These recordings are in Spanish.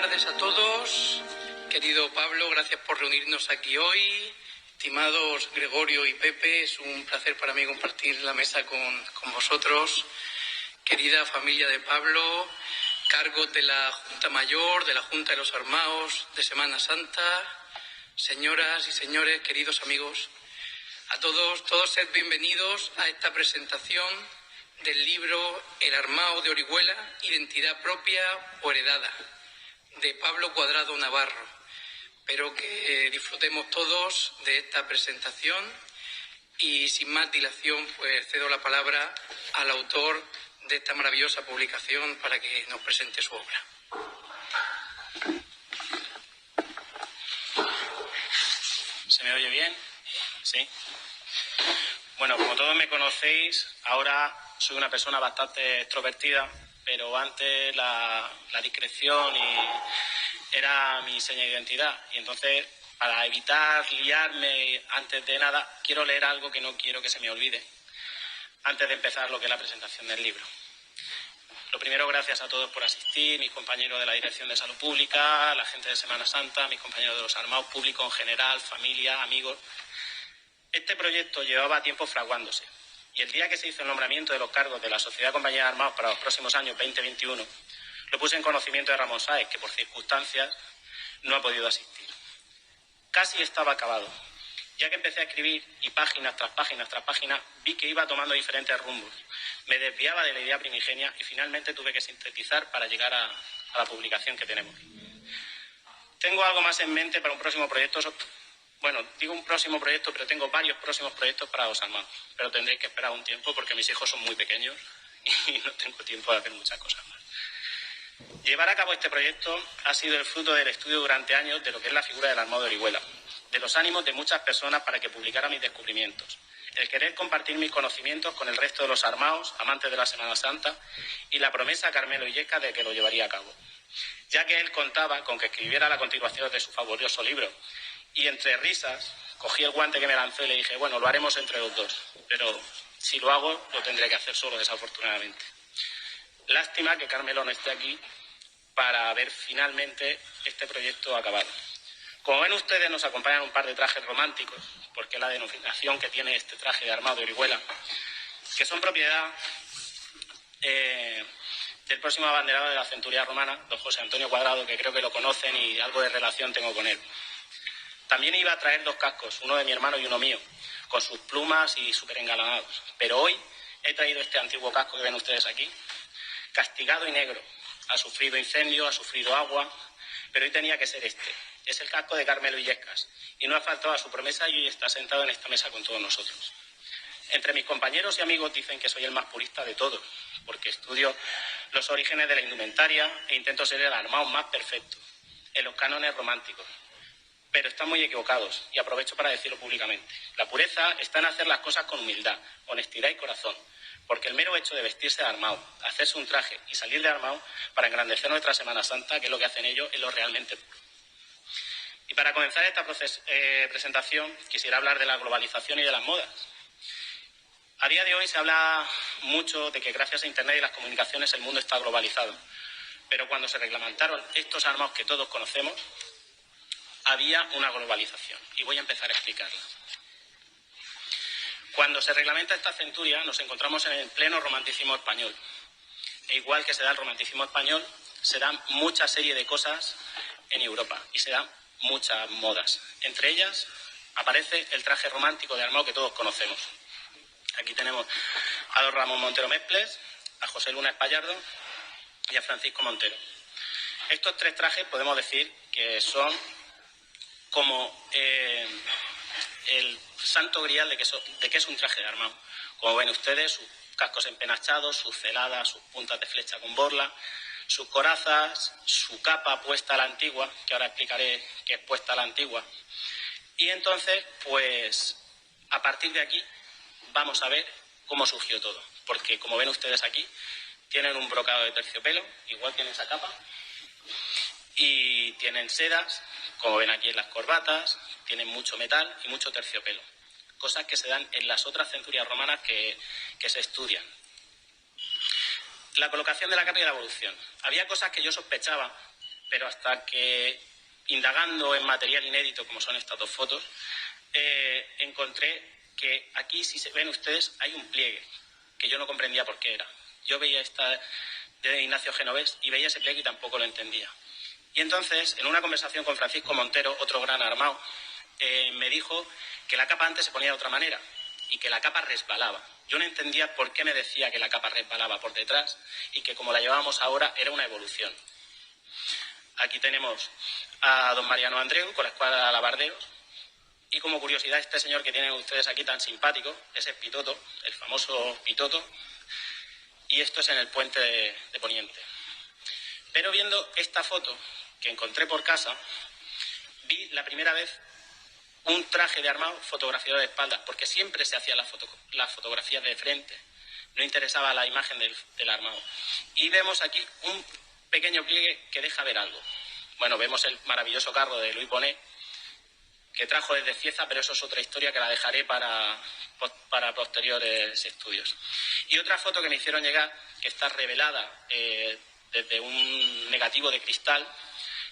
tardes a todos. Querido Pablo, gracias por reunirnos aquí hoy. Estimados Gregorio y Pepe, es un placer para mí compartir la mesa con vosotros. Querida familia de Pablo, cargos de la Junta Mayor, de la Junta de los Armaos, de Semana Santa, señoras y señores, queridos amigos, a todos sed bienvenidos a esta presentación del libro El Armao de Orihuela, Identidad propia o heredada, de Pablo Cuadrado Navarro. Espero que disfrutemos todos de esta presentación y sin más dilación pues cedo la palabra al autor de esta maravillosa publicación para que nos presente su obra. ¿Se me oye bien? Sí. Bueno, como todos me conocéis, ahora soy una persona bastante extrovertida, pero antes la discreción era mi seña de identidad. Y entonces, para evitar liarme antes de nada, quiero leer algo que no quiero que se me olvide, antes de empezar lo que es la presentación del libro. Lo primero, gracias a todos por asistir, mis compañeros de la Dirección de Salud Pública, la gente de Semana Santa, mis compañeros de los Armados, público en general, familia, amigos. Este proyecto llevaba tiempo fraguándose y el día que se hizo el nombramiento de los cargos de la Sociedad Compañía de Armados para los próximos años 2021, lo puse en conocimiento de Ramón Sáez, que por circunstancias no ha podido asistir. Casi estaba acabado, ya que empecé a escribir y páginas tras páginas tras páginas vi que iba tomando diferentes rumbos. Me desviaba de la idea primigenia y finalmente tuve que sintetizar para llegar a la publicación que tenemos. Tengo algo más en mente para un próximo proyecto. Bueno, digo un próximo proyecto, pero tengo varios próximos proyectos para los Armados. Pero tendréis que esperar un tiempo porque mis hijos son muy pequeños y no tengo tiempo de hacer muchas cosas más. Llevar a cabo este proyecto ha sido el fruto del estudio durante años de lo que es la figura del Armado de Orihuela, de los ánimos de muchas personas para que publicara mis descubrimientos, el querer compartir mis conocimientos con el resto de los Armados, amantes de la Semana Santa, y la promesa a Carmelo Illescas de que lo llevaría a cabo, ya que él contaba con que escribiera la continuación de su fabuloso libro. Y entre risas, cogí el guante que me lanzó y le dije, bueno, lo haremos entre los dos, pero si lo hago, lo tendré que hacer solo, desafortunadamente. Lástima que Carmelo no esté aquí para ver finalmente este proyecto acabado. Como ven ustedes, nos acompañan un par de trajes románticos, porque es la denominación que tiene este traje de Armado de Orihuela, que son propiedad del próximo abanderado de la centuria romana, don José Antonio Cuadrado, que creo que lo conocen y algo de relación tengo con él. También iba a traer dos cascos, uno de mi hermano y uno mío, con sus plumas y súper engalanados. Pero hoy he traído este antiguo casco que ven ustedes aquí, castigado y negro. Ha sufrido incendio, ha sufrido agua, pero hoy tenía que ser este. Es el casco de Carmelo Illescas y no ha faltado a su promesa y hoy está sentado en esta mesa con todos nosotros. Entre mis compañeros y amigos dicen que soy el más purista de todos, porque estudio los orígenes de la indumentaria e intento ser el armado más perfecto, en los cánones románticos. Pero están muy equivocados y aprovecho para decirlo públicamente. La pureza está en hacer las cosas con humildad, honestidad y corazón, porque el mero hecho de vestirse de armado, hacerse un traje y salir de armado para engrandecer nuestra Semana Santa, que es lo que hacen ellos, es lo realmente puro. Y para comenzar esta presentación quisiera hablar de la globalización y de las modas. A día de hoy se habla mucho de que gracias a Internet y las comunicaciones el mundo está globalizado, pero cuando se reglamentaron estos armados que todos conocemos, había una globalización, y voy a empezar a explicarla. Cuando se reglamenta esta centuria, nos encontramos en el pleno romanticismo español. E igual que se da el romanticismo español, se dan mucha serie de cosas en Europa, y se dan muchas modas. Entre ellas aparece el traje romántico de armado que todos conocemos. Aquí tenemos a don Ramón Montero Mesples, a José Luna Espallardo y a Francisco Montero. Estos tres trajes podemos decir que son como el santo grial de que es un traje de armado. Como ven ustedes, sus cascos empenachados, sus celadas, sus puntas de flecha con borla, sus corazas, su capa puesta a la antigua, que ahora explicaré que es puesta a la antigua. Y entonces, pues, a partir de aquí, vamos a ver cómo surgió todo. Porque, como ven ustedes aquí, tienen un brocado de terciopelo, igual tienen esa capa, y tienen sedas, como ven aquí en las corbatas, tienen mucho metal y mucho terciopelo. Cosas que se dan en las otras centurias romanas que se estudian. La colocación de la capa y la evolución. Había cosas que yo sospechaba pero hasta que, indagando en material inédito, como son estas dos fotos, encontré que aquí, si se ven ustedes, hay un pliegue, que yo no comprendía por qué era. Yo veía esta de Ignacio Genovés y veía ese pliegue y tampoco lo entendía. Y entonces, en una conversación con Francisco Montero, otro gran armado, me dijo que la capa antes se ponía de otra manera y que la capa resbalaba. Yo no entendía por qué me decía que la capa resbalaba por detrás y que como la llevábamos ahora era una evolución. Aquí tenemos a don Mariano Andreu con la escuadra de alabarderos. Y como curiosidad, este señor que tienen ustedes aquí tan simpático es el Pitoto, el famoso Pitoto. Y esto es en el puente de Poniente. Pero viendo esta foto que encontré por casa, vi la primera vez un traje de armado fotografiado de espaldas, porque siempre se hacían las fotografías de frente. No interesaba la imagen del armado. Y vemos aquí un pequeño pliegue que deja ver algo. Bueno, vemos el maravilloso carro de Louis Bonnet, que trajo desde Cieza, pero eso es otra historia que la dejaré para posteriores estudios. Y otra foto que me hicieron llegar, que está revelada desde un negativo de cristal,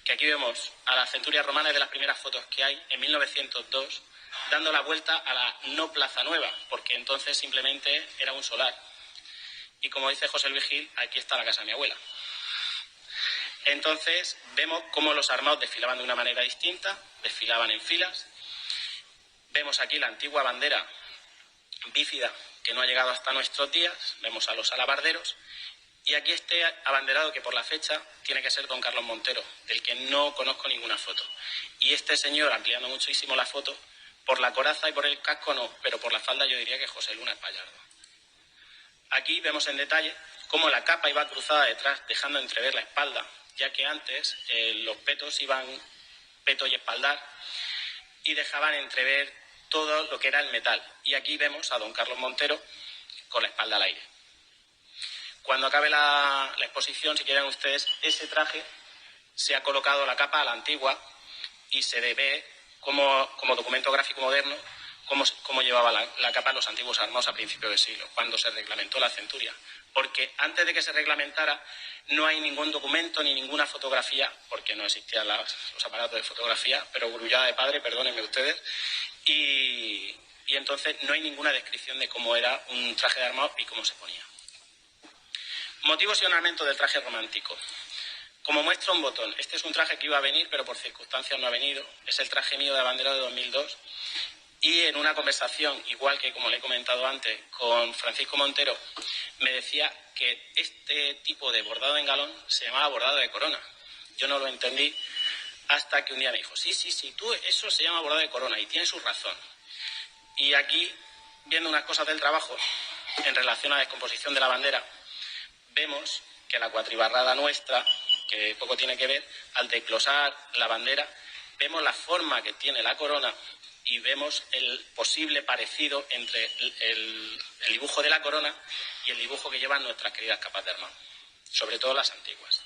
que aquí vemos a la centuria romana, es de las primeras fotos que hay, en 1902, dando la vuelta a la no Plaza Nueva, porque entonces simplemente era un solar. Y como dice José Luis Gil, aquí está la casa de mi abuela. Entonces vemos cómo los armados desfilaban de una manera distinta, desfilaban en filas. Vemos aquí la antigua bandera bífida que no ha llegado hasta nuestros días. Vemos a los alabarderos. Y aquí este abanderado que por la fecha tiene que ser don Carlos Montero, del que no conozco ninguna foto. Y este señor, ampliando muchísimo la foto, por la coraza y por el casco no, pero por la falda yo diría que José Luna es Pallardo. Aquí vemos en detalle cómo la capa iba cruzada detrás, dejando entrever la espalda, ya que antes los petos iban peto y espaldar y dejaban entrever todo lo que era el metal. Y aquí vemos a don Carlos Montero con la espalda al aire. Cuando acabe la exposición, si quieren ustedes, ese traje se ha colocado la capa a la antigua y se ve como documento gráfico moderno cómo llevaba la capa los antiguos armados a principios del siglo, cuando se reglamentó la centuria. Porque antes de que se reglamentara no hay ningún documento ni ninguna fotografía, porque no existían los aparatos de fotografía, pero grullada de padre, perdónenme ustedes, y entonces no hay ninguna descripción de cómo era un traje de armado y cómo se ponía. Motivos y ornamentos del traje romántico. Como muestra un botón, este es un traje que iba a venir, pero por circunstancias no ha venido. Es el traje mío de abanderado de 2002. Y en una conversación, igual que como le he comentado antes, con Francisco Montero, me decía que este tipo de bordado en galón se llamaba bordado de corona. Yo no lo entendí hasta que un día me dijo, sí, eso se llama bordado de corona y tiene su razón. Y aquí, viendo unas cosas del trabajo en relación a la descomposición de la bandera, vemos que la cuatribarrada nuestra, que poco tiene que ver, al desglosar la bandera, vemos la forma que tiene la corona y vemos el posible parecido entre el dibujo de la corona y el dibujo que llevan nuestras queridas capas de armado, sobre todo las antiguas.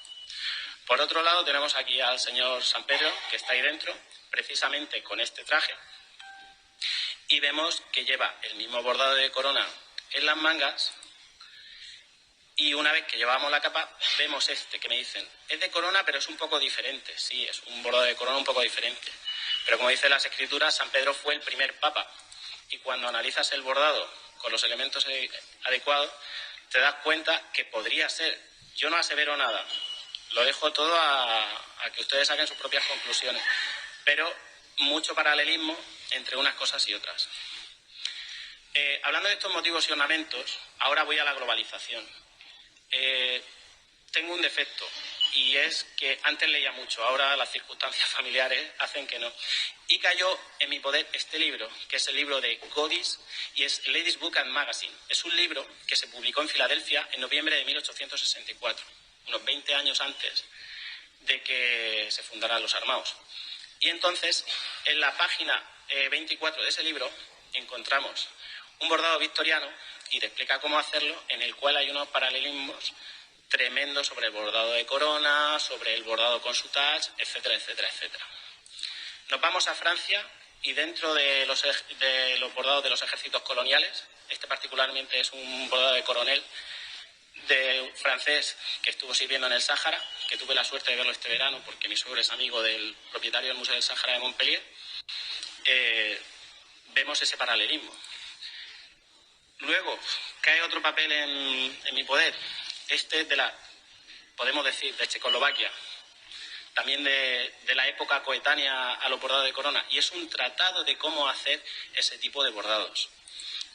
Por otro lado tenemos aquí al señor San Pedro, que está ahí dentro, precisamente con este traje, y vemos que lleva el mismo bordado de corona en las mangas. Y una vez que llevamos la capa, vemos este, que me dicen, es de corona, pero es un poco diferente. Sí, es un bordado de corona un poco diferente. Pero como dicen las escrituras, San Pedro fue el primer papa. Y cuando analizas el bordado con los elementos adecuados, te das cuenta que podría ser. Yo no asevero nada. Lo dejo todo a que ustedes saquen sus propias conclusiones. Pero mucho paralelismo entre unas cosas y otras. Hablando de estos motivos y ornamentos, ahora voy a la globalización. Tengo un defecto y es que antes leía mucho, ahora las circunstancias familiares hacen que no. Y cayó en mi poder este libro, que es el libro de Godis y es Ladies' Book and Magazine. Es un libro que se publicó en Filadelfia en noviembre de 1864, unos 20 años antes de que se fundaran los armados. Y entonces, en la página 24 de ese libro, encontramos un bordado victoriano y te explica cómo hacerlo, en el cual hay unos paralelismos tremendos sobre el bordado de corona, sobre el bordado con soutache, etcétera, etcétera, etcétera. Nos vamos a Francia y dentro de los bordados de los ejércitos coloniales, este particularmente es un bordado de coronel de un francés que estuvo sirviendo en el Sáhara, que tuve la suerte de verlo este verano porque mi suegro es amigo del propietario del Museo del Sáhara de Montpellier. Vemos ese paralelismo. Luego, cae otro papel en mi poder. Este podemos decir, de Checoslovaquia, también de la época coetánea a los bordados de corona, y es un tratado de cómo hacer ese tipo de bordados,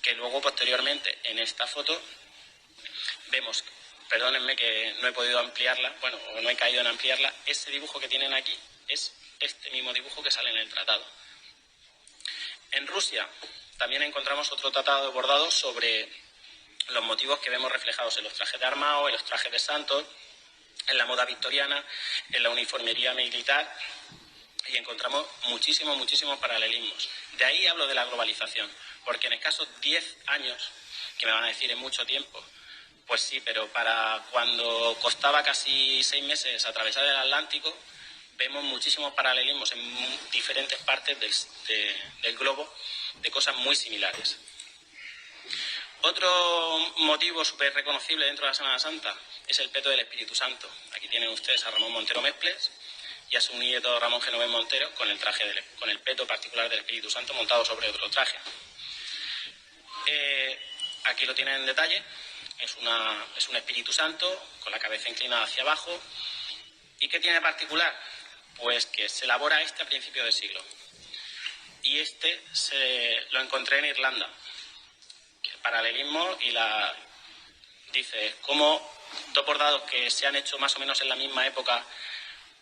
que luego posteriormente en esta foto vemos, perdónenme que no he podido ampliarla, bueno, o no he caído en ampliarla, ese dibujo que tienen aquí es este mismo dibujo que sale en el tratado. En Rusia también encontramos otro tratado de bordado sobre los motivos que vemos reflejados en los trajes de armao, en los trajes de santos, en la moda victoriana, en la uniformería militar, y encontramos muchísimos paralelismos. De ahí hablo de la globalización, porque en escasos 10 años, que me van a decir en mucho tiempo, pues sí, pero para cuando costaba casi 6 meses atravesar el Atlántico, vemos muchísimos paralelismos en diferentes partes del globo de cosas muy similares. Otro motivo súper reconocible dentro de la Semana Santa es el peto del Espíritu Santo. Aquí tienen ustedes a Ramón Montero Mesples y a su nieto Ramón Genovés Montero con el peto particular del Espíritu Santo montado sobre otro traje. Aquí lo tienen en detalle. Es un Espíritu Santo con la cabeza inclinada hacia abajo. ¿Y qué tiene de particular? Pues que se elabora a principios de siglo. Y lo encontré en Irlanda. El paralelismo dice cómo dos bordados que se han hecho más o menos en la misma época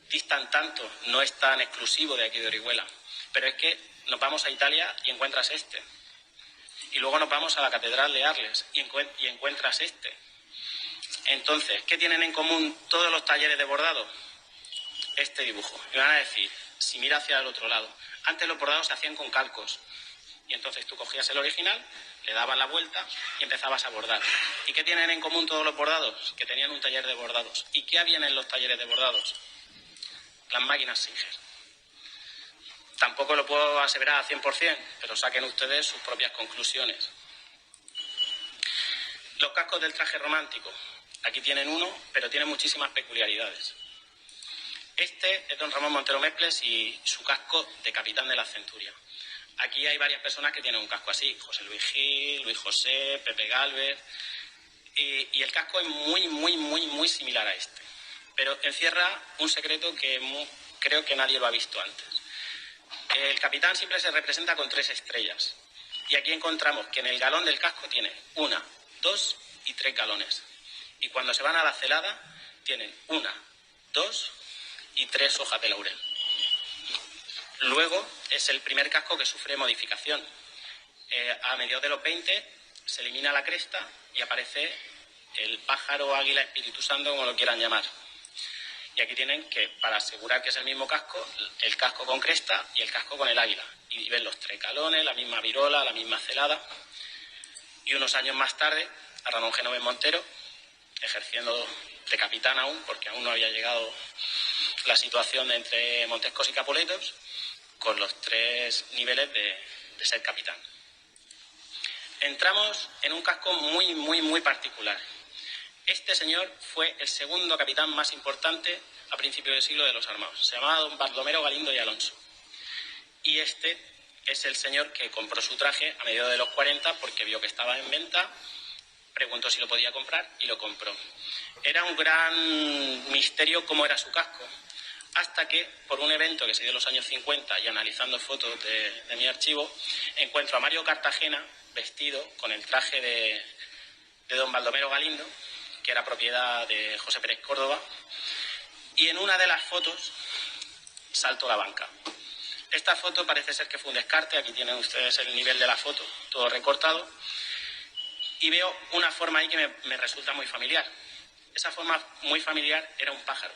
distan tanto, no es tan exclusivo de aquí de Orihuela. Pero es que nos vamos a Italia y encuentras este. Y luego nos vamos a la Catedral de Arles y encuentras este. Entonces, ¿qué tienen en común todos los talleres de bordado? Este dibujo. Me van a decir, si mira hacia el otro lado, antes los bordados se hacían con calcos. Y entonces tú cogías el original, le dabas la vuelta y empezabas a bordar. ¿Y qué tienen en común todos los bordados? Que tenían un taller de bordados. ¿Y qué habían en los talleres de bordados? Las máquinas Singer. Tampoco lo puedo aseverar al 100%, pero saquen ustedes sus propias conclusiones. Los cascos del traje romántico. Aquí tienen uno, pero tiene muchísimas peculiaridades. Este es don Ramón Montero Mesples y su casco de capitán de la centuria. Aquí hay varias personas que tienen un casco así, José Luis Gil, Luis José, Pepe Gálvez, y el casco es muy similar a este. Pero encierra un secreto que creo que nadie lo ha visto antes. El capitán siempre se representa con 3 estrellas. Y aquí encontramos que en el galón del casco tiene 1, 2 y 3 galones. Y cuando se van a la celada, tienen 1, 2 y 3 hojas de laurel. Luego es el primer casco que sufre modificación. A mediados de los 20 se elimina la cresta y aparece el pájaro, águila, Espíritu Santo, como lo quieran llamar. Y aquí tienen que, para asegurar que es el mismo casco, el casco con cresta y el casco con el águila. Y ven los 3 galones, la misma virola, la misma celada. Y unos años más tarde, a Ramón Genovés Montero, ejerciendo de capitán aún, porque aún no había llegado la situación entre Montescos y Capuletos, con los 3 niveles de ser capitán. Entramos en un casco muy particular. Este señor fue el segundo capitán más importante a principios del siglo de los armados. Se llamaba don Baldomero Galindo y Alonso. Y este es el señor que compró su traje a mediados de los 40 porque vio que estaba en venta, preguntó si lo podía comprar y lo compró. Era un gran misterio cómo era su casco, hasta que, por un evento que se dio en los años 50 y analizando fotos de mi archivo, encuentro a Mario Cartagena vestido con el traje de don Baldomero Galindo, que era propiedad de José Pérez Córdoba, y en una de las fotos salto la banca. Esta foto parece ser que fue un descarte, aquí tienen ustedes el nivel de la foto, todo recortado, y veo una forma ahí que me resulta muy familiar. Esa forma muy familiar era un pájaro,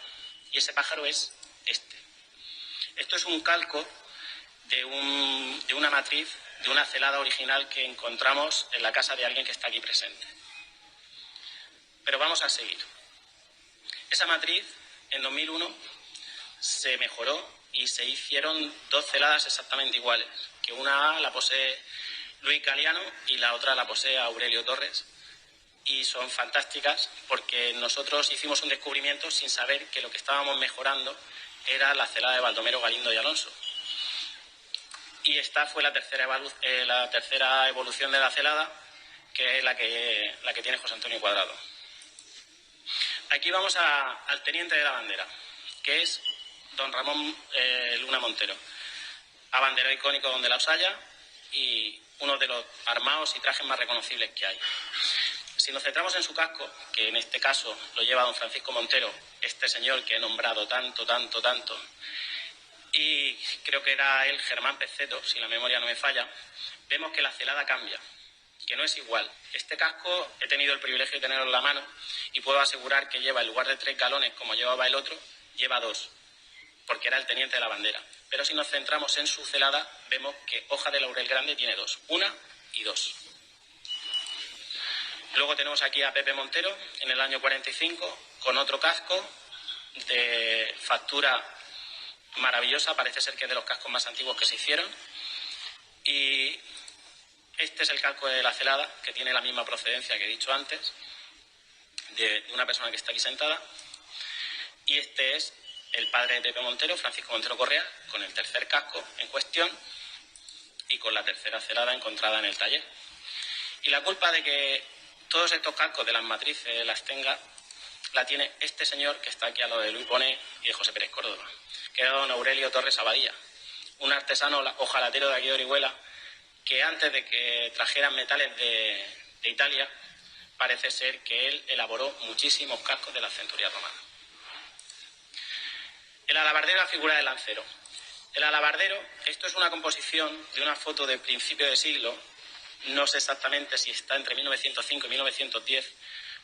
y ese pájaro es este. Esto es un calco de una matriz, de una celada original que encontramos en la casa de alguien que está aquí presente. Pero vamos a seguir. Esa matriz, en 2001, se mejoró y se hicieron 2 celadas exactamente iguales, que una la posee Luis Galiano y la otra la posee Aurelio Torres, y son fantásticas porque nosotros hicimos un descubrimiento sin saber que lo que estábamos mejorando era la celada de Baldomero, Galindo y Alonso. Y esta fue la tercera evolución de la celada, que es la que tiene José Antonio Cuadrado. Aquí vamos al teniente de la bandera, que es don Ramón Luna Montero, abanderado icónico donde los haya y uno de los armados y trajes más reconocibles que hay. Si nos centramos en su casco, que en este caso lo lleva don Francisco Montero, este señor que he nombrado tanto, y creo que era él, Germán Peceto, si la memoria no me falla, vemos que la celada cambia, que no es igual. Este casco he tenido el privilegio de tenerlo en la mano y puedo asegurar que lleva, en lugar de 3 galones como llevaba el otro, lleva 2, porque era el teniente de la bandera. Pero si nos centramos en su celada, vemos que hoja de laurel grande tiene 2, 1 y 2. Luego tenemos aquí a Pepe Montero, en el año 45, con otro casco de factura maravillosa, parece ser que es de los cascos más antiguos que se hicieron. Y este es el casco de la celada, que tiene la misma procedencia que he dicho antes, de una persona que está aquí sentada. Y este es el padre de Pepe Montero, Francisco Montero Correa, con el tercer casco en cuestión y con la tercera celada encontrada en el taller. Y la culpa de que todos estos cascos de las matrices la tiene este señor que está aquí a lo de Luis Bonet y de José Pérez Córdoba, que era don Aurelio Torres Abadía, un artesano ojalatero de aquí de Orihuela, que antes de que trajeran metales de Italia, parece ser que él elaboró muchísimos cascos de la centuria romana. El alabardero, la figura del lancero. El alabardero, esto es una composición de una foto de principio de siglo, no sé exactamente si está entre 1905 y 1910,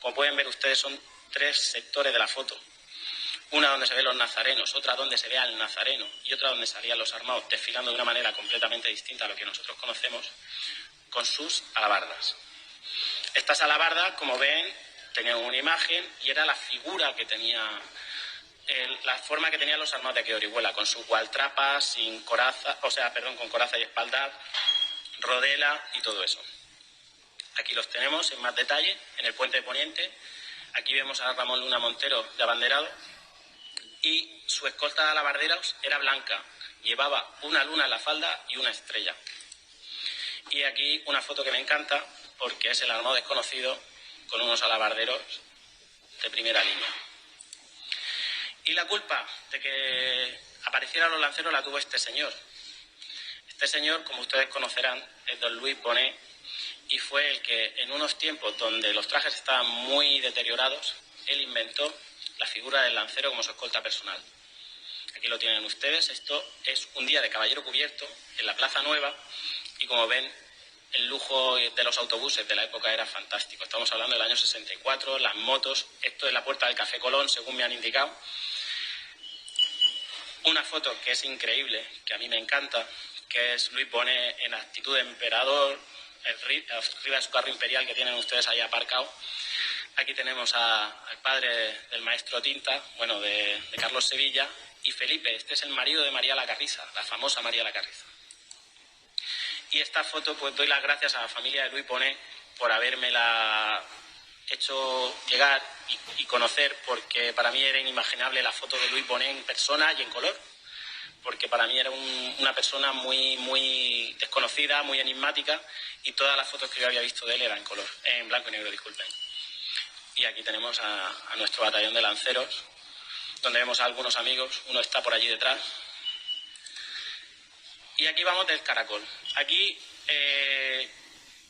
como pueden ver ustedes son 3 sectores de la foto. Una donde se ven los nazarenos, otra donde se ve al nazareno y otra donde salían los armados desfilando de una manera completamente distinta a lo que nosotros conocemos, con sus alabardas. Estas alabardas, como ven, tenían una imagen y era la figura que tenía, la forma que tenían los armados de aquí de Orihuela, con sus gualtrapas, sin coraza, con coraza y espaldar, rodela y todo eso. Aquí los tenemos en más detalle, en el puente de Poniente. Aquí vemos a Ramón Luna Montero de abanderado y su escolta de alabarderos era blanca. Llevaba una luna en la falda y una estrella. Y aquí una foto que me encanta porque es el armado desconocido con unos alabarderos de primera línea. Y la culpa de que aparecieran los lanceros la tuvo este señor. Este señor, como ustedes conocerán, es don Luis Bonet y fue el que en unos tiempos donde los trajes estaban muy deteriorados, él inventó la figura del lancero como su escolta personal. Aquí lo tienen ustedes, esto es un día de caballero cubierto en la Plaza Nueva y como ven el lujo de los autobuses de la época era fantástico. Estamos hablando del año 64, las motos, esto es la puerta del Café Colón según me han indicado. Una foto que es increíble, que a mí me encanta, que es Luis Bonet en actitud de emperador, arriba de su carro imperial que tienen ustedes ahí aparcado. Aquí tenemos al padre del maestro Tinta, de Carlos Sevilla, y Felipe, este es el marido de María la Carriza, la famosa María la Carriza. Y esta foto, pues doy las gracias a la familia de Luis Bonet por habérmela hecho llegar y conocer, porque para mí era inimaginable la foto de Luis Bonet en persona y en color, porque para mí era una persona muy, muy desconocida, muy enigmática, y todas las fotos que yo había visto de él eran en color, en blanco y negro, disculpen. Y aquí tenemos a nuestro batallón de lanceros, donde vemos a algunos amigos, uno está por allí detrás. Y aquí vamos del caracol. Aquí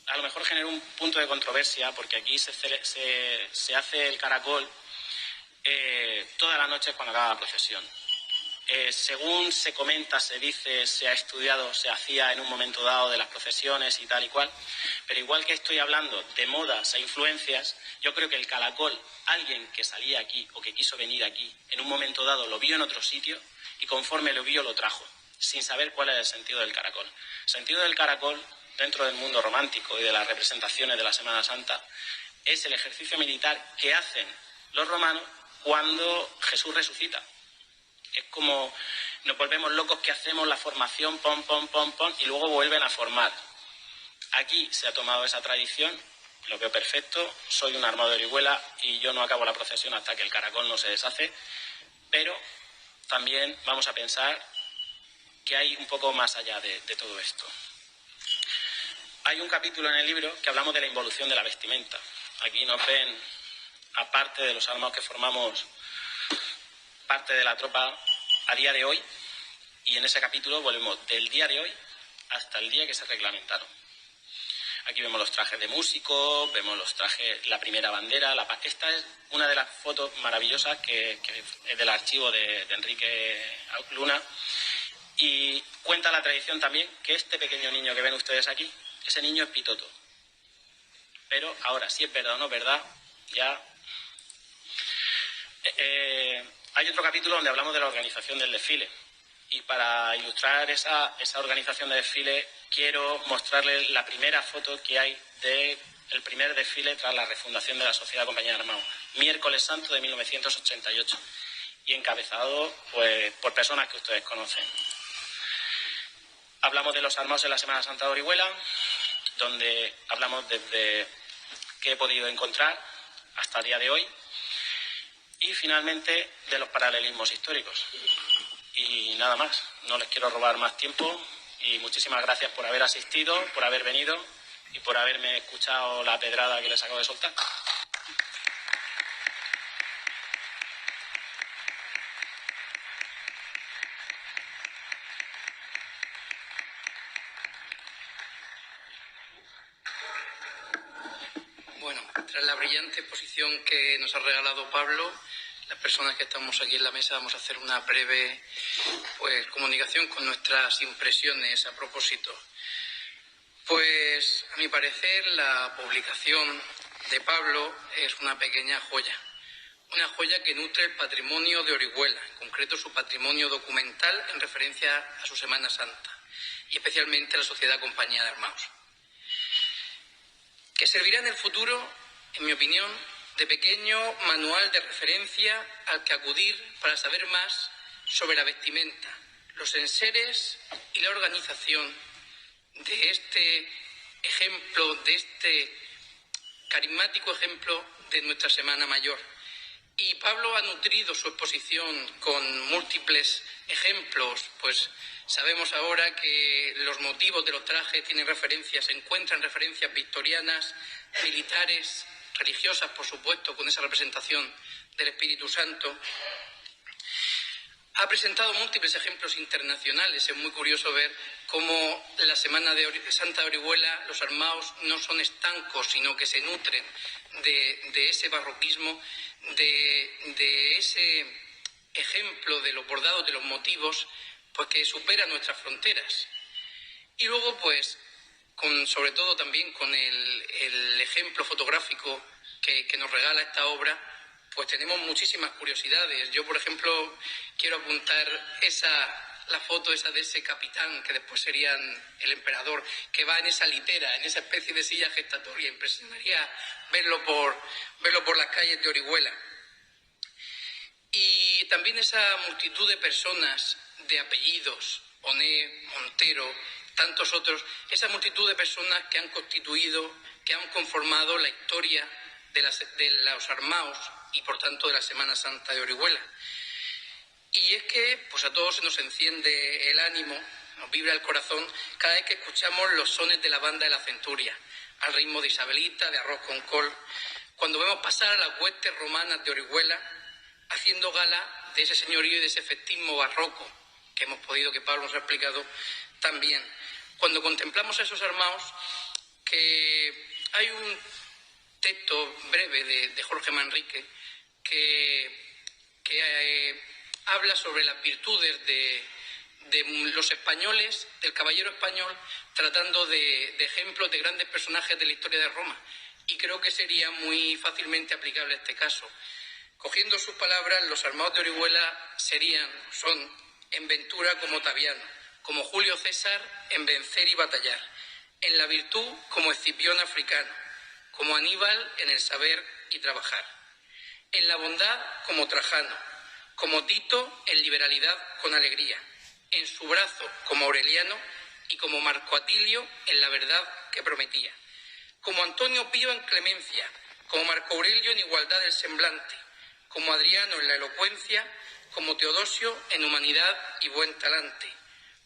a lo mejor genera un punto de controversia, porque aquí se hace el caracol todas las noches cuando acaba la procesión. Según se comenta, se dice, se ha estudiado, se hacía en un momento dado de las procesiones y tal y cual, pero igual que estoy hablando de modas e influencias, yo creo que el caracol, alguien que salía aquí o que quiso venir aquí, en un momento dado lo vio en otro sitio y conforme lo vio lo trajo, sin saber cuál era el sentido del caracol. El sentido del caracol, dentro del mundo romántico y de las representaciones de la Semana Santa, es el ejercicio militar que hacen los romanos cuando Jesús resucita. Es como nos volvemos locos que hacemos la formación, pom, pom, pom, pom, y luego vuelven a formar. Aquí se ha tomado esa tradición lo veo perfecto, soy un armado de Orihuela y yo no acabo la procesión hasta que el caracol no se deshace, pero también vamos a pensar que hay un poco más allá de todo esto. Hay un capítulo en el libro que hablamos de la involución de la vestimenta. Aquí nos ven, aparte de los armados que formamos parte de la tropa a día de hoy, y en ese capítulo volvemos del día de hoy hasta el día que se reglamentaron. Aquí vemos los trajes de músicos, vemos los trajes, la primera bandera. Esta es una de las fotos maravillosas que es del archivo de Enrique Luna. Y cuenta la tradición también que este pequeño niño que ven ustedes aquí, ese niño es Pitoto. Pero ahora, si es verdad o no es verdad, ya... hay otro capítulo donde hablamos de la organización del desfile. Y para ilustrar esa organización de desfile, quiero mostrarles la primera foto que hay del primer desfile tras la refundación de la Sociedad Compañía de Armados, miércoles santo de 1988, y encabezado pues, por personas que ustedes conocen. Hablamos de los armados en la Semana Santa de Orihuela, donde hablamos desde qué he podido encontrar hasta el día de hoy, y finalmente de los paralelismos históricos. Y nada más, no les quiero robar más tiempo y muchísimas gracias por haber asistido, por haber venido y por haberme escuchado la pedrada que les acabo de soltar. Bueno, tras la brillante exposición que nos ha regalado Pablo, las personas que estamos aquí en la mesa vamos a hacer una breve comunicación con nuestras impresiones a propósito. Pues, a mi parecer, la publicación de Pablo es una pequeña joya. Una joya que nutre el patrimonio de Orihuela, en concreto su patrimonio documental en referencia a su Semana Santa y especialmente a la Sociedad Compañía de Armados. Que servirá en el futuro, en mi opinión, de pequeño manual de referencia al que acudir para saber más sobre la vestimenta, los enseres y la organización de este ejemplo, de este carismático ejemplo de nuestra Semana Mayor. Y Pablo ha nutrido su exposición con múltiples ejemplos, pues sabemos ahora que los motivos de los trajes tienen se encuentran referencias victorianas, militares, religiosas, por supuesto, con esa representación del Espíritu Santo. Ha presentado múltiples ejemplos internacionales. Es muy curioso ver cómo la Semana Santa de Orihuela, los armados no son estancos, sino que se nutren de ese barroquismo, de ese ejemplo de los bordados, de los motivos, pues que supera nuestras fronteras. Y luego, pues, sobre todo también con el ejemplo fotográfico que nos regala esta obra, pues tenemos muchísimas curiosidades. Yo, por ejemplo, quiero apuntar la foto esa de ese capitán, que después sería el emperador, que va en esa litera, en esa especie de silla gestatoria. Impresionaría verlo por las calles de Orihuela. Y también esa multitud de personas, de apellidos, Oné, Montero, tantos otros, esa multitud de personas que han conformado la historia de los armados y por tanto de la Semana Santa de Orihuela. Y es que pues a todos se nos enciende el ánimo, nos vibra el corazón cada vez que escuchamos los sones de la banda de la Centuria, al ritmo de Isabelita, de Arroz con Col, cuando vemos pasar a las huestes romanas de Orihuela, haciendo gala de ese señorío y de ese efectismo barroco que Pablo nos ha explicado también. Cuando contemplamos a esos armados, que hay un texto breve de Jorge Manrique que habla sobre las virtudes de los españoles, del caballero español, tratando de ejemplos de grandes personajes de la historia de Roma. Y creo que sería muy fácilmente aplicable a este caso. Cogiendo sus palabras, los armados de Orihuela son en ventura como Otaviano, como Julio César en vencer y batallar, en la virtud como Escipión africano, como Aníbal en el saber y trabajar, en la bondad como Trajano, como Tito en liberalidad con alegría, en su brazo como Aureliano y como Marco Atilio en la verdad que prometía, como Antonio Pío en clemencia, como Marco Aurelio en igualdad del semblante, como Adriano en la elocuencia, como Teodosio en humanidad y buen talante,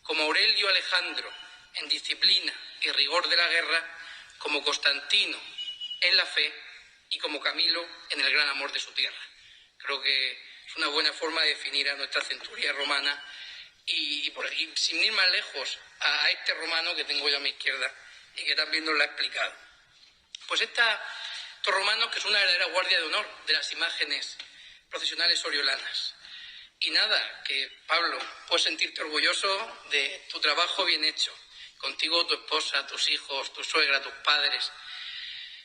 como Aurelio Alejandro en disciplina y rigor de la guerra, como Constantino en la fe y como Camilo en el gran amor de su tierra. Creo que es una buena forma de definir a nuestra centuria romana y sin ir más lejos, a este romano que tengo yo a mi izquierda y que también nos lo ha explicado. Pues estos romanos, que es una verdadera guardia de honor de las imágenes procesionales oriolanas. Y nada, que Pablo, puedes sentirte orgulloso de tu trabajo bien hecho. Contigo, tu esposa, tus hijos, tu suegra, tus padres,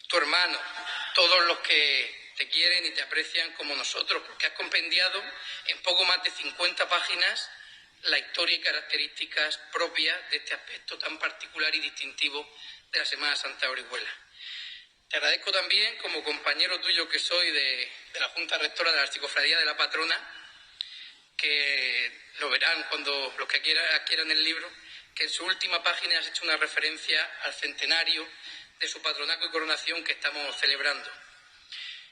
tu hermano, todos los que te quieren y te aprecian como nosotros, porque has compendiado en poco más de 50 páginas la historia y características propias de este aspecto tan particular y distintivo de la Semana Santa de Orihuela. Te agradezco también, como compañero tuyo que soy de la Junta Rectora de la Archicofradía de la Patrona, que lo verán cuando los que adquieran el libro, que en su última página has hecho una referencia al centenario de su patronato y coronación que estamos celebrando.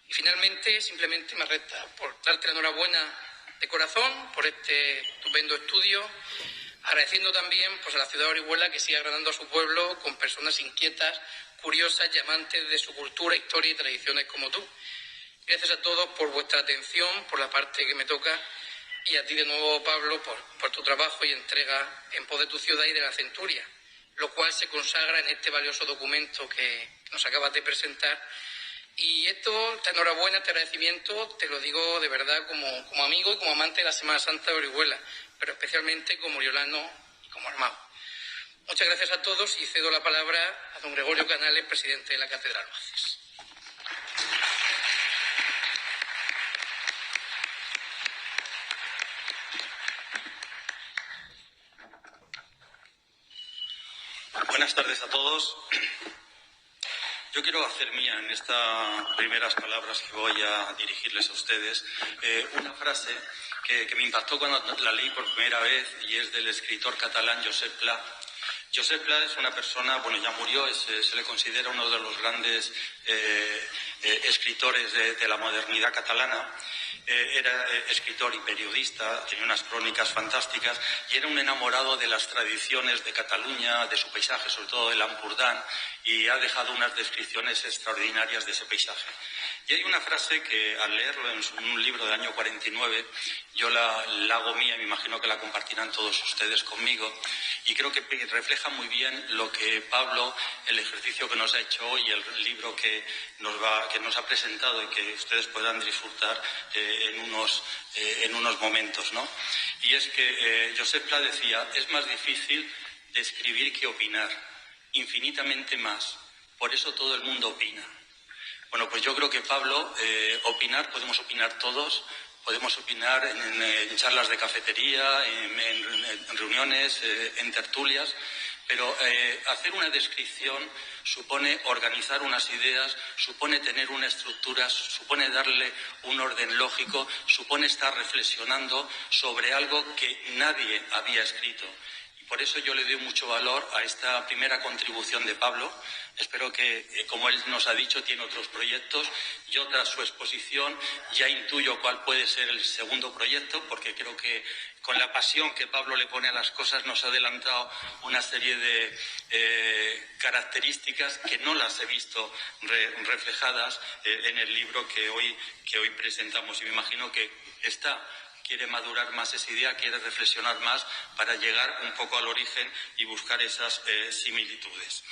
Y finalmente, simplemente me resta por darte la enhorabuena de corazón por este estupendo estudio, agradeciendo también pues, a la ciudad de Orihuela que siga agradando a su pueblo con personas inquietas, curiosas y amantes de su cultura, historia y tradiciones como tú. Gracias a todos por vuestra atención, por la parte que me toca, y a ti de nuevo, Pablo, por tu trabajo y entrega en pos de tu ciudad y de la centuria, lo cual se consagra en este valioso documento que nos acabas de presentar. Y esta enhorabuena, este agradecimiento, te lo digo de verdad como amigo y como amante de la Semana Santa de Orihuela, pero especialmente como oriolano y como hermano. Muchas gracias a todos y cedo la palabra a don Gregorio Canales, presidente de la Catedral. Gracias. Buenas tardes a todos. Yo quiero hacer mía en estas primeras palabras que voy a dirigirles a ustedes una frase que me impactó cuando la leí por primera vez y es del escritor catalán Josep Pla. Josep Pla es una persona, bueno, ya murió, se le considera uno de los grandes escritores de la modernidad catalana. Era escritor y periodista, tenía unas crónicas fantásticas y era un enamorado de las tradiciones de Cataluña, de su paisaje, sobre todo del Ampurdán, y ha dejado unas descripciones extraordinarias de ese paisaje. Y hay una frase que al leerlo en un libro del año 49, yo la hago mía y me imagino que la compartirán todos ustedes conmigo, y creo que refleja muy bien lo que Pablo, el ejercicio que nos ha hecho hoy, el libro que nos ha presentado y que ustedes podrán disfrutar en unos momentos, ¿no? Y es que Josep Pla decía, es más difícil describir que opinar, infinitamente más, por eso todo el mundo opina. Bueno, pues yo creo que Pablo, podemos opinar todos, podemos opinar en charlas de cafetería, en reuniones, en tertulias, pero hacer una descripción supone organizar unas ideas, supone tener una estructura, supone darle un orden lógico, supone estar reflexionando sobre algo que nadie había escrito. Y por eso yo le doy mucho valor a esta primera contribución de Pablo. Espero que, como él nos ha dicho, tiene otros proyectos. Yo, tras su exposición, ya intuyo cuál puede ser el segundo proyecto, porque creo que con la pasión que Pablo le pone a las cosas nos ha adelantado una serie de características que no las he visto reflejadas en el libro que hoy presentamos. Y me imagino que quiere madurar más esa idea, quiere reflexionar más para llegar un poco al origen y buscar esas similitudes.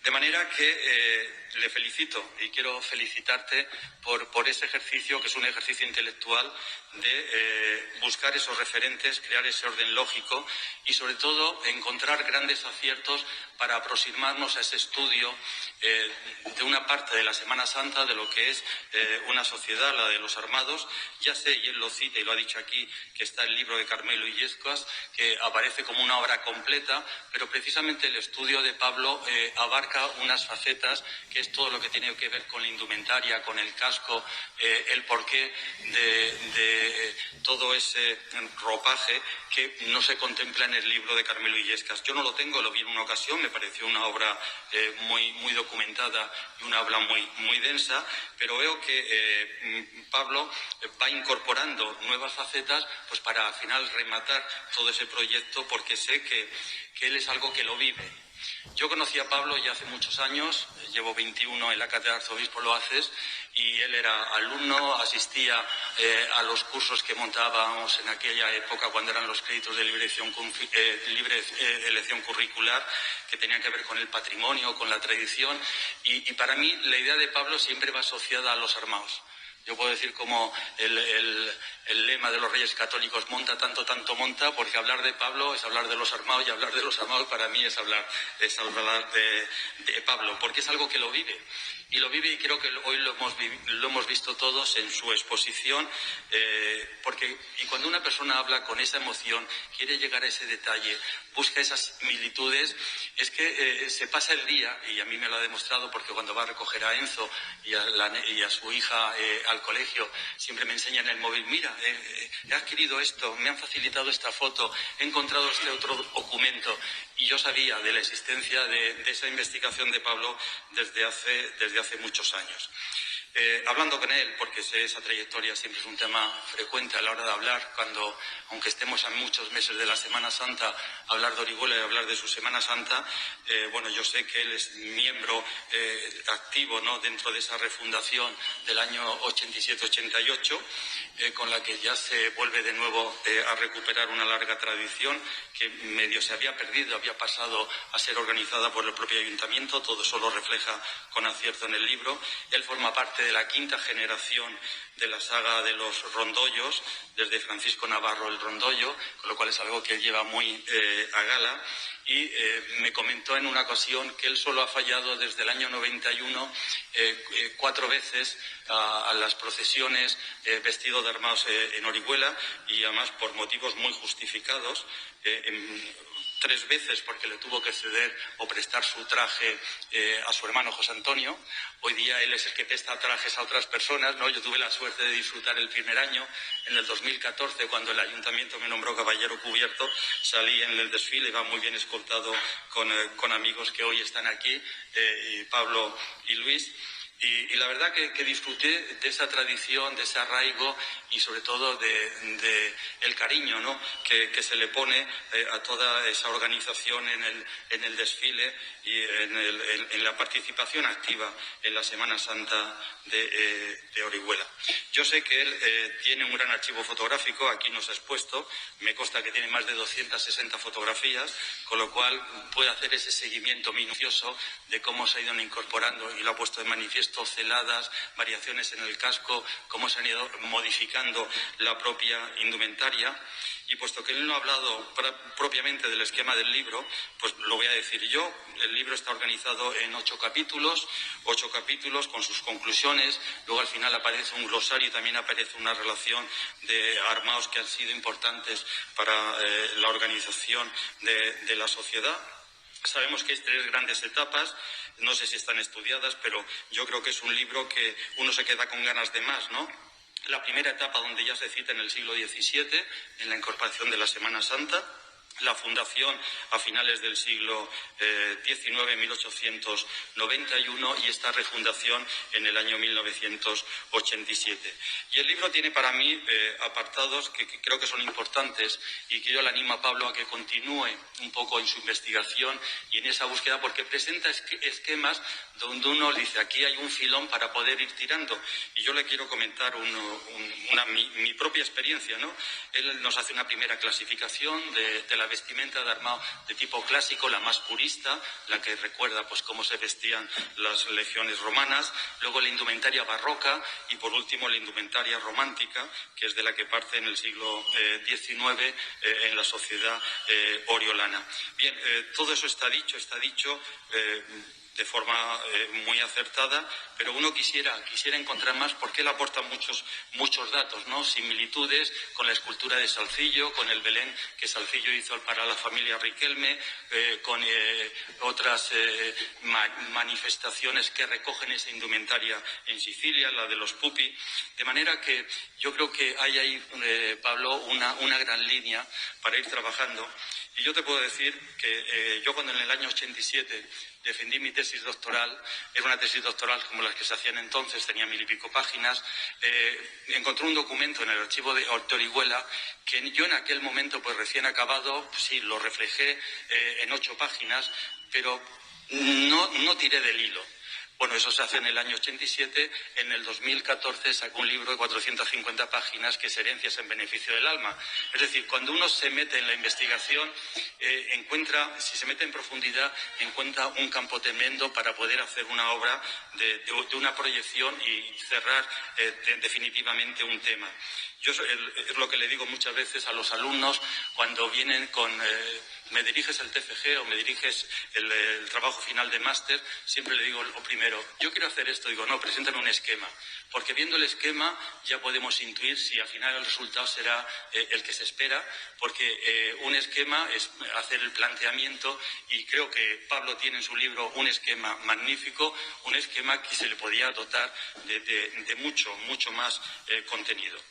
De manera que le felicito y quiero felicitarte por ese ejercicio, que es un ejercicio intelectual de buscar esos referentes, crear ese orden lógico y, sobre todo, encontrar grandes aciertos para aproximarnos a ese estudio de una parte de la Semana Santa, de lo que es una sociedad, la de los armados. Ya sé, y él lo cita y lo ha dicho aquí, que está el libro de Carmelo Illescas, que aparece como una obra completa, pero precisamente el estudio de Pablo abarca abarca unas facetas que es todo lo que tiene que ver con la indumentaria, con el casco, el porqué de todo ese ropaje que no se contempla en el libro de Carmelo Illescas. Yo no lo tengo, lo vi en una ocasión, me pareció una obra muy documentada y una obra muy densa, pero veo que Pablo va incorporando nuevas facetas pues para al final rematar todo ese proyecto, porque sé que él es algo que lo vive. Yo conocí a Pablo ya hace muchos años, llevo 21 en la Cátedra de Arzobispo Loaces, y él era alumno, asistía a los cursos que montábamos en aquella época cuando eran los créditos de libre elección curricular, que tenían que ver con el patrimonio, con la tradición, y para mí la idea de Pablo siempre va asociada a los armados. Yo puedo decir como el lema de los Reyes Católicos, monta tanto, tanto monta, porque hablar de Pablo es hablar de los armados, y hablar de los armados para mí es hablar de Pablo, porque es algo que lo vive. Y lo vive, y creo que hoy lo hemos visto todos en su exposición, y cuando una persona habla con esa emoción, quiere llegar a ese detalle, busca esas similitudes, es que se pasa el día, y a mí me lo ha demostrado, porque cuando va a recoger a Enzo y a su hija al colegio, siempre me enseña en el móvil, mira, he adquirido esto, me han facilitado esta foto, he encontrado este otro documento, y yo sabía de la existencia de esa investigación de Pablo desde hace muchos años. Hablando con él, porque sé esa trayectoria, siempre es un tema frecuente a la hora de hablar, aunque estemos a muchos meses de la Semana Santa, hablar de Orihuela y hablar de su Semana Santa, yo sé que él es miembro activo, ¿no?, dentro de esa refundación del año 87-88, con la que ya se vuelve de nuevo a recuperar una larga tradición que medio se había perdido, había pasado a ser organizada por el propio ayuntamiento. Todo eso lo refleja con acierto en el libro. Él forma parte de la quinta generación de la saga de los rondollos, desde Francisco Navarro el Rondollo, con lo cual es algo que él lleva muy a gala. Y me comentó en una ocasión que él solo ha fallado desde el año 91 4 veces a las procesiones vestido de armados en Orihuela, y además por motivos muy justificados. 3 veces porque le tuvo que ceder o prestar su traje a su hermano José Antonio. Hoy día él es el que presta trajes a otras personas, ¿no? Yo tuve la suerte de disfrutar el primer año, en el 2014, cuando el ayuntamiento me nombró caballero cubierto, salí en el desfile, iba muy bien escoltado con amigos que hoy están aquí, Pablo y Luis. Y la verdad que disfruté de esa tradición, de ese arraigo, y sobre todo de el cariño, ¿no?, que se le pone a toda esa organización en el desfile y en la participación activa en la Semana Santa de Orihuela. Yo sé que él tiene un gran archivo fotográfico, aquí nos ha expuesto, me consta que tiene más de 260 fotografías, con lo cual puede hacer ese seguimiento minucioso de cómo se ha ido incorporando, y lo ha puesto de manifiesto, celadas, variaciones en el casco, cómo se han ido modificando la propia indumentaria. Y puesto que él no ha hablado propiamente del esquema del libro, pues lo voy a decir yo. El libro está organizado en 8 capítulos con sus conclusiones. Luego al final aparece un glosario y también aparece una relación de armados que han sido importantes para la organización de la sociedad. Sabemos que hay 3 grandes etapas, no sé si están estudiadas, pero yo creo que es un libro que uno se queda con ganas de más, ¿no? La primera etapa, donde ya se cita en el siglo XVII, en la incorporación de la Semana Santa. La fundación a finales del siglo XIX, 1891, y esta refundación en el año 1987. Y el libro tiene para mí apartados que creo que son importantes, y que yo le animo a Pablo a que continúe un poco en su investigación y en esa búsqueda, porque presenta esquemas donde uno dice, aquí hay un filón para poder ir tirando. Y yo le quiero comentar mi propia experiencia, ¿no? Él nos hace una primera clasificación de la vestimenta de armado de tipo clásico, la más purista, la que recuerda pues cómo se vestían las legiones romanas. Luego la indumentaria barroca, y por último la indumentaria romántica, que es de la que parte en el siglo XIX en la sociedad oriolana. Bien, todo eso está dicho de forma muy acertada, pero uno quisiera encontrar más porque él aporta muchos datos, ¿no? Similitudes con la escultura de Salcillo, con el Belén que Salcillo hizo para la familia Riquelme, con otras manifestaciones que recogen esa indumentaria en Sicilia, la de los Pupi, de manera que yo creo que hay ahí, Pablo, una gran línea para ir trabajando. Y yo te puedo decir que yo cuando en el año 87 defendí mi tesis doctoral, era una tesis doctoral como las que se hacían entonces, tenía 1000 y pico páginas, encontré un documento en el archivo de Orihuela que yo en aquel momento, pues recién acabado, pues, sí, lo reflejé en 8 páginas, pero no tiré del hilo. Bueno, eso se hace en el año 87. En el 2014 sacó un libro de 450 páginas que es Herencias en beneficio del alma. Es decir, cuando uno se mete en la investigación, si se mete en profundidad, encuentra un campo tremendo para poder hacer una obra de una proyección y cerrar definitivamente un tema. Yo es lo que le digo muchas veces a los alumnos cuando vienen con me diriges el TFG o me diriges el trabajo final de máster, siempre le digo lo primero, yo quiero hacer esto, digo, no, preséntame un esquema, porque viendo el esquema ya podemos intuir si al final el resultado será el que se espera, porque un esquema es hacer el planteamiento y creo que Pablo tiene en su libro un esquema magnífico, un esquema que se le podía dotar de mucho más contenido.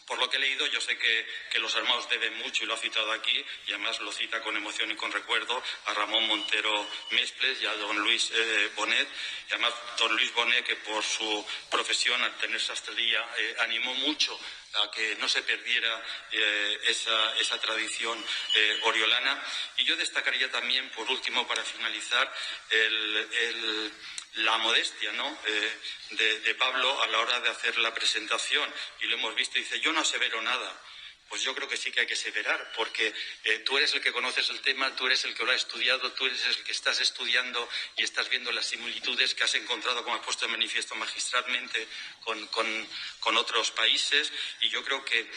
Por lo que he leído, yo sé que los armados deben mucho, y lo ha citado aquí, y además lo cita con emoción y con recuerdo, a Ramón Montero Mesples y a don Luis Bonet. Y además, don Luis Bonet, que por su profesión, al tener sastrería, animó mucho a que no se perdiera esa tradición oriolana. Y yo destacaría también, por último, para finalizar, la modestia, ¿no? de Pablo a la hora de hacer la presentación, y lo hemos visto, dice, yo no asevero nada. Pues yo creo que sí que hay que aseverar, porque tú eres el que conoces el tema, tú eres el que lo ha estudiado, tú eres el que estás estudiando y estás viendo las similitudes que has encontrado, como has puesto de manifiesto magistralmente, con otros países, y yo creo que,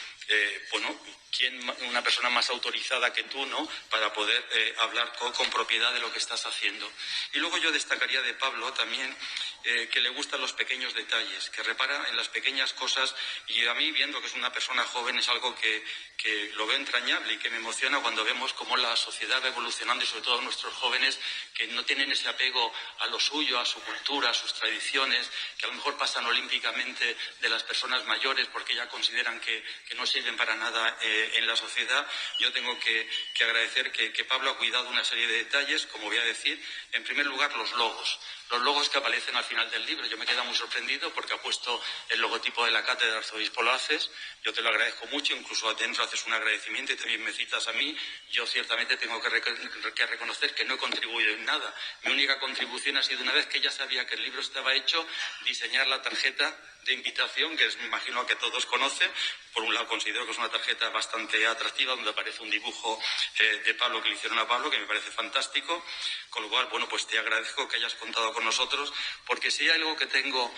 una persona más autorizada que tú, ¿no?, para poder hablar con propiedad de lo que estás haciendo. Y luego yo destacaría de Pablo también que le gustan los pequeños detalles, que repara en las pequeñas cosas, y a mí, viendo que es una persona joven, es algo que lo veo entrañable y que me emociona cuando vemos cómo la sociedad va evolucionando, y sobre todo nuestros jóvenes que no tienen ese apego a lo suyo, a su cultura, a sus tradiciones, que a lo mejor pasan olímpicamente de las personas mayores porque ya consideran que no sirven para nada en la sociedad. Yo tengo que agradecer que Pablo ha cuidado una serie de detalles, como voy a decir. En primer lugar, los logos. Los logos que aparecen al final del libro. Yo me quedo muy sorprendido porque ha puesto el logotipo de la cátedra de Arzobispo lo haces. Yo te lo agradezco mucho, incluso adentro haces un agradecimiento y también me citas a mí. Yo ciertamente tengo que reconocer que no he contribuido en nada. Mi única contribución ha sido, una vez que ya sabía que el libro estaba hecho, diseñar la tarjeta de invitación, que me imagino que todos conocen. Por un lado, considero que es una tarjeta bastante atractiva, donde aparece un dibujo de Pablo que le hicieron a Pablo, que me parece fantástico. Con lo cual, bueno, pues te agradezco que hayas contado con nosotros, porque si hay algo que tengo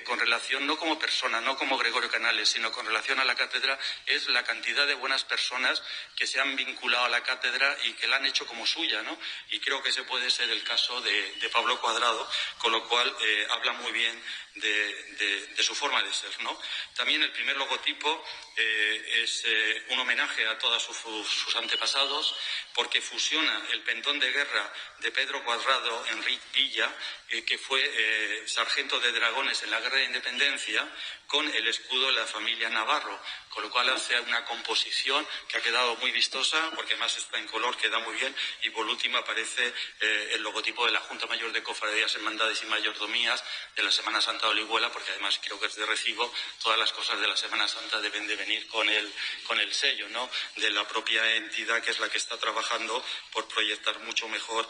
con relación, no como persona, no como Gregorio Canales, sino con relación a la cátedra, es la cantidad de buenas personas que se han vinculado a la cátedra y que la han hecho como suya, ¿no? Y creo que ese puede ser el caso de Pablo Cuadrado, con lo cual habla muy bien de su forma de ser, ¿no? También el primer logotipo es un homenaje a todos sus antepasados, porque fusiona el pendón de guerra de Pedro Cuadrado Enrique Villa, que fue sargento de dragones en la Guerra de Independencia, con el escudo de la familia Navarro, con lo cual hace una composición que ha quedado muy vistosa, porque además está en color, queda muy bien, y por último aparece el logotipo de la Junta Mayor de Cofradías, Hermandades y Mayordomías de la Semana Santa de Orihuela, porque además creo que es de recibo, todas las cosas de la Semana Santa deben de venir con el sello, ¿no?, de la propia entidad, que es la que está trabajando por proyectar mucho mejor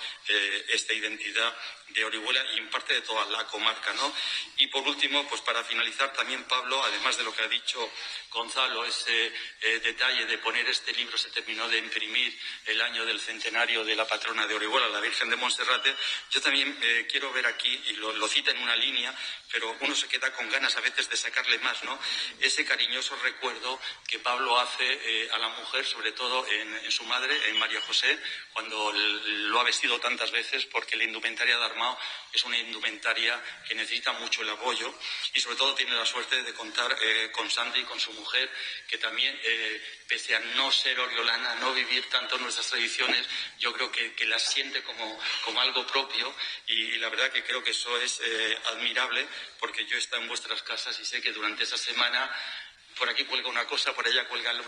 esta identidad de Orihuela y en parte de toda la comarca, ¿no? Y por último, pues para finalizar, también Pablo, además de lo que ha dicho Gonzalo, ese detalle de poner este libro, se terminó de imprimir el año del centenario de la patrona de Orihuela, la Virgen de Monserrate. Yo también quiero ver aquí, y lo cita en una línea, pero uno se queda con ganas a veces de sacarle más, ¿no?, ese cariñoso recuerdo que Pablo hace a la mujer, sobre todo en su madre, en María José, cuando lo ha vestido tantas veces, porque la indumentaria de armado es una indumentaria que necesita mucho el apoyo y sobre todo tiene la suerte de contar con Sandy y con su mujer, que también, pese a no ser oriolana, no vivir tanto nuestras tradiciones, yo creo que las siente como algo propio y la verdad que creo que eso es admirable, porque yo he estado en vuestras casas y sé que durante esa semana por aquí cuelga una cosa, por allá cuelgan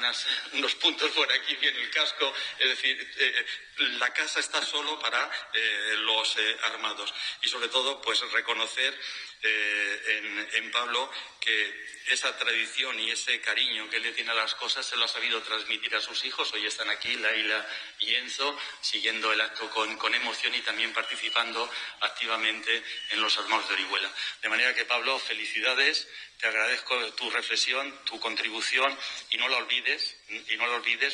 unos puntos, por aquí viene el casco, es decir, la casa está solo para los armados y sobre todo pues reconocer en Pablo que esa tradición y ese cariño que él le tiene a las cosas se lo ha sabido transmitir a sus hijos. Hoy están aquí Laila y Enzo siguiendo el acto con emoción y también participando activamente en los armados de Orihuela. De manera que, Pablo, felicidades, te agradezco tu reflexión, tu contribución y no la olvides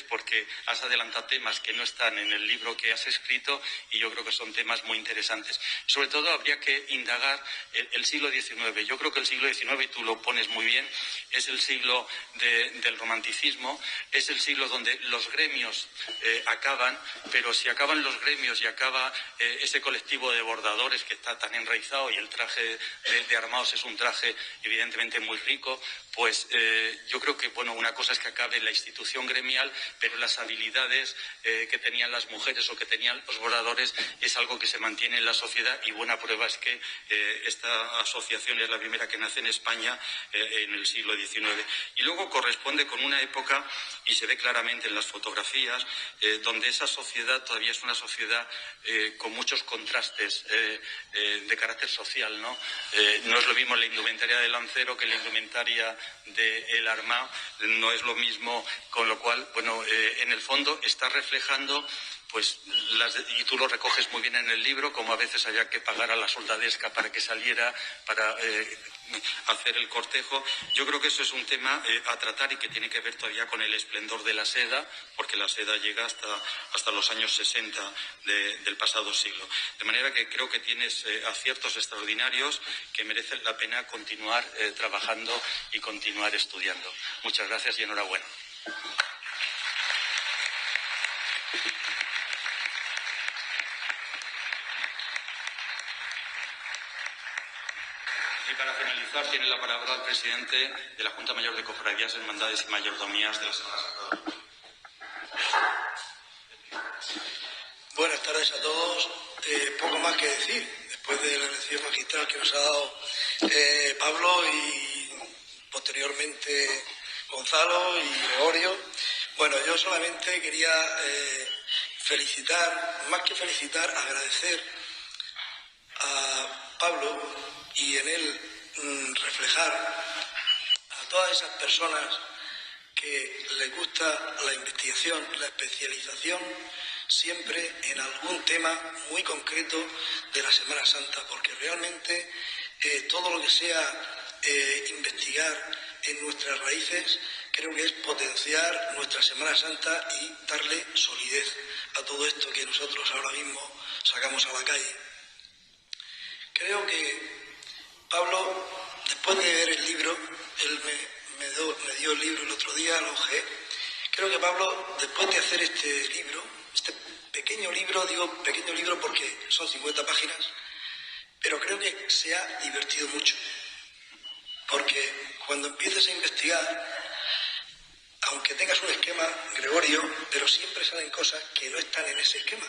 porque has adelantado temas que no están en el libro que has escrito y yo creo que son temas muy interesantes. Sobre todo habría que indagar el siglo XIX. Yo creo que el siglo XIX, y tú lo pones muy bien, es el siglo del romanticismo, es el siglo donde los gremios acaban, pero si acaban los gremios y acaba ese colectivo de bordadores que está tan enraizado y el traje de armados es un traje evidentemente muy rico, pues yo creo que bueno, una cosa es que acabe la institución gremial, pero las habilidades que tenían las mujeres o que tenían los bordadores es algo que se mantiene en la sociedad y buena prueba es que esta asociación es la primera que nace en España en el siglo XIX. Y luego corresponde con una época, y se ve claramente en las fotografías, donde esa sociedad todavía es una sociedad con muchos contrastes de carácter social, ¿no? No es lo mismo la indumentaria del lancero que la indumentaria del armado, no es lo mismo, con lo cual, bueno, en el fondo está reflejando pues y tú lo recoges muy bien en el libro, como a veces había que pagar a la soldadesca para que saliera, para hacer el cortejo. Yo creo que eso es un tema a tratar y que tiene que ver todavía con el esplendor de la seda, porque la seda llega hasta los años 60 del pasado siglo. De manera que creo que tienes aciertos extraordinarios que merecen la pena continuar trabajando y continuar estudiando. Muchas gracias y enhorabuena. Y para finalizar, tiene la palabra el presidente de la Junta Mayor de Cofradías, Hermandades y Mayordomías de la Semana Santa. Buenas tardes a todos. Poco más que decir, después de la lección magistral que nos ha dado Pablo y posteriormente Gonzalo y Gregorio. Bueno, yo solamente quería felicitar, más que felicitar, agradecer a Pablo y en él reflejar a todas esas personas que les gusta la investigación, la especialización, siempre en algún tema muy concreto de la Semana Santa, porque realmente todo lo que sea investigar en nuestras raíces creo que es potenciar nuestra Semana Santa y darle solidez a todo esto que nosotros ahora mismo sacamos a la calle. Creo que Pablo, después de ver el libro, él me dio el libro el otro día, lo ojeé. Creo que Pablo, después de hacer este libro, este pequeño libro, digo pequeño libro porque son 50 páginas, pero creo que se ha divertido mucho. Porque cuando empieces a investigar, aunque tengas un esquema, Gregorio, pero siempre salen cosas que no están en ese esquema.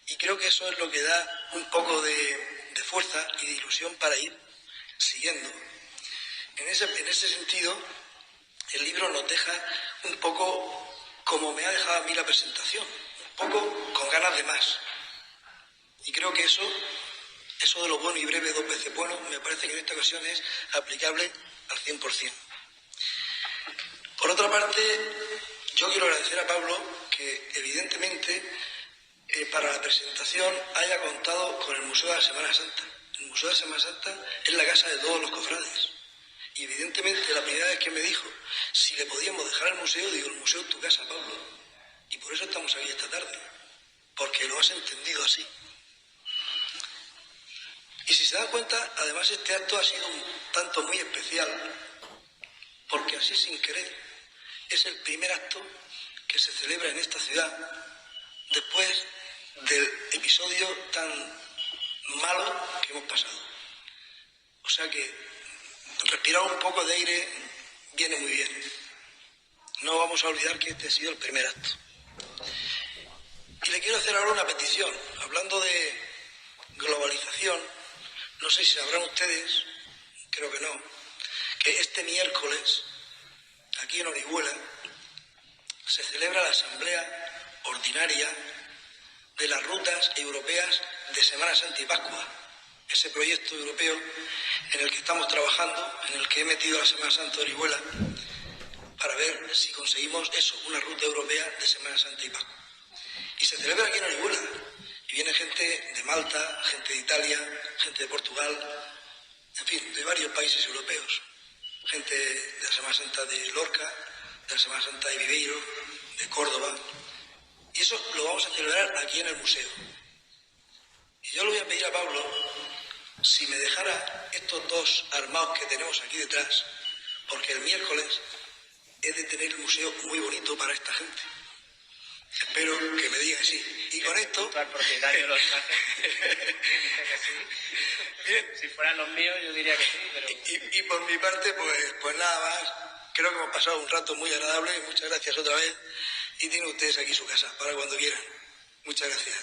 Y creo que eso es lo que da un poco de fuerza y de ilusión para ir siguiendo. En ese sentido, el libro nos deja un poco como me ha dejado a mí la presentación, un poco con ganas de más. Y creo que eso de lo bueno y breve, 2 veces bueno, me parece que en esta ocasión es aplicable al 100%. Por otra parte, yo quiero agradecer a Pablo que evidentemente para la presentación haya contado con el Museo de la Semana Santa. El Museo de la Semana Santa es la casa de todos los cofrades. Y evidentemente la primera vez que me dijo si le podíamos dejar el museo, digo, el museo es tu casa, Pablo. Y por eso estamos aquí esta tarde, porque lo has entendido así. Y si se dan cuenta, además este acto ha sido un tanto muy especial, porque así sin querer es el primer acto que se celebra en esta ciudad después del episodio tan malo que hemos pasado. O sea que respirar un poco de aire viene muy bien. No vamos a olvidar que este ha sido el primer acto. Y le quiero hacer ahora una petición. Hablando de globalización, no sé si sabrán ustedes, creo que no, que este miércoles, aquí en Orihuela, se celebra la Asamblea Ordinaria de las Rutas Europeas de Semana Santa y Pascua. Ese proyecto europeo en el que estamos trabajando, en el que he metido a la Semana Santa de Orihuela, para ver si conseguimos eso, una ruta europea de Semana Santa y Pascua. Y se celebra aquí en Orihuela. Y viene gente de Malta, gente de Italia, gente de Portugal, en fin, de varios países europeos. Gente de la Semana Santa de Lorca, de la Semana Santa de Viveiro, de Córdoba. Y eso lo vamos a celebrar aquí en el museo. Y yo le voy a pedir a Pablo si me dejara estos dos armados que tenemos aquí detrás, porque el miércoles he de tener el museo muy bonito para esta gente. Espero que me diga sí. Y con esto... Al propietario los trajes. Bien. Si fueran los míos, yo diría que sí, pero... Y por mi parte, pues nada más. Creo que hemos pasado un rato muy agradable. Muchas gracias otra vez. Y tienen ustedes aquí su casa para cuando quieran. Muchas gracias.